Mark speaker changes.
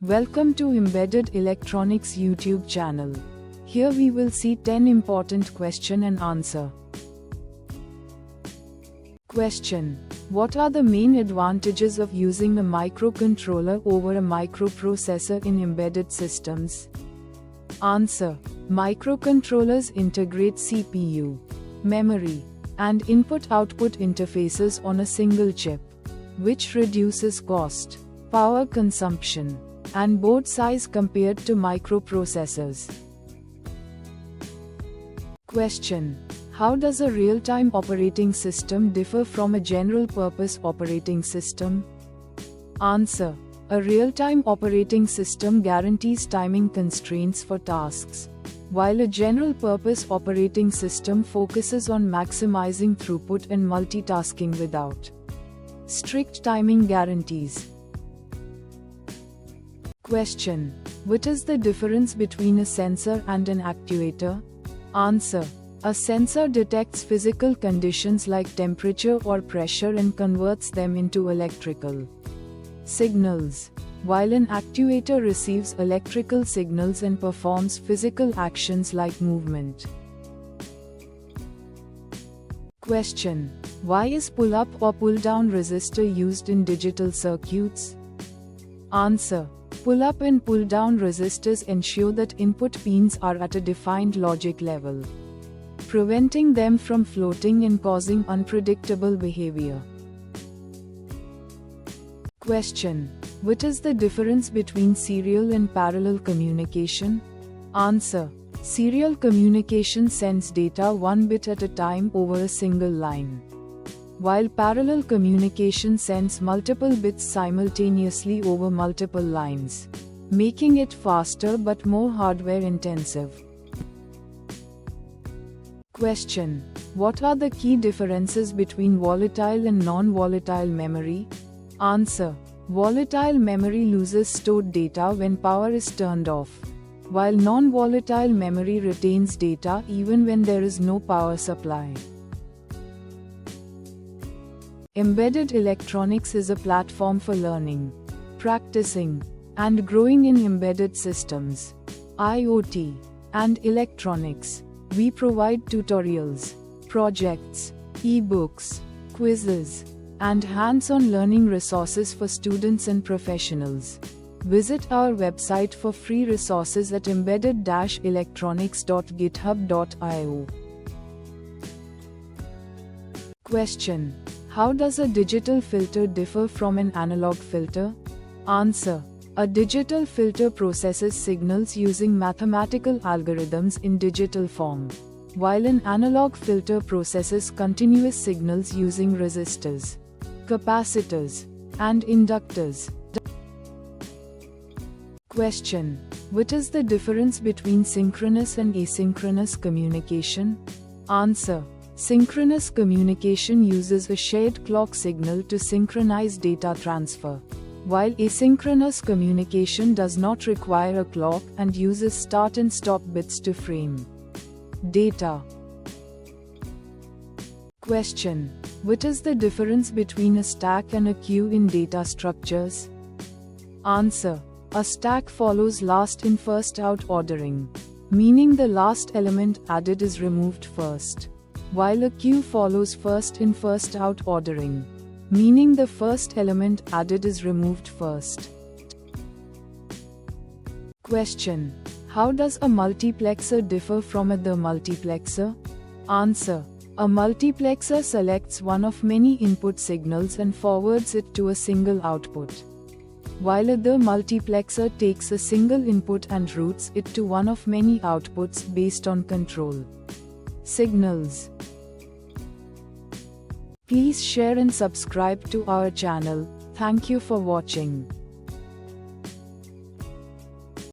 Speaker 1: Welcome to Embedded Electronics YouTube channel. Here we will see 10 important question and answer. Question: what are the main advantages of using a microcontroller over a microprocessor in embedded systems? Answer: microcontrollers integrate CPU, memory, and input-output interfaces on a single chip, which reduces cost, power consumption, and board size compared to microprocessors. Question: how does a real-time operating system differ from a general-purpose operating system? Answer: a real-time operating system guarantees timing constraints for tasks, while a general-purpose operating system focuses on maximizing throughput and multitasking without strict timing guarantees. Question: what is the difference between a sensor and an actuator? Answer: a sensor detects physical conditions like temperature or pressure and converts them into electrical signals, while an actuator receives electrical signals and performs physical actions like movement. Question: why is pull-up or pull-down resistor used in digital circuits? Answer: pull-up and pull-down resistors ensure that input pins are at a defined logic level, preventing them from floating and causing unpredictable behavior. Question: what is the difference between serial and parallel communication? Answer: serial communication sends data one bit at a time over a single line, while parallel communication sends multiple bits simultaneously over multiple lines, making it faster but more hardware intensive. Question: what are the key differences between volatile and non-volatile memory? Answer: volatile memory loses stored data when power is turned off, while non-volatile memory retains data even when there is no power supply. Embedded electronics is a platform for learning, practicing, and growing in embedded systems, IoT, and electronics. We provide tutorials, projects, e-books, quizzes, and hands-on learning resources for students and professionals. Visit our website for free resources at embedded-electronics.github.io. Question: how does a digital filter differ from an analog filter? Answer: a digital filter processes signals using mathematical algorithms in digital form, while an analog filter processes continuous signals using resistors, capacitors, and inductors. Question: what is the difference between synchronous and asynchronous communication? Answer: synchronous communication uses a shared clock signal to synchronize data transfer, while asynchronous communication does not require a clock and uses start and stop bits to frame data. Question: what is the difference between a stack and a queue in data structures? Answer: a stack follows last in first out ordering, meaning the last element added is removed first, while a queue follows first in first out ordering, meaning the first element added is removed first. Question: how does a multiplexer differ from a demultiplexer? Answer: a multiplexer selects one of many input signals and forwards it to a single output, while a demultiplexer takes a single input and routes it to one of many outputs based on control signals. Please share and subscribe to our channel. Thank you for watching.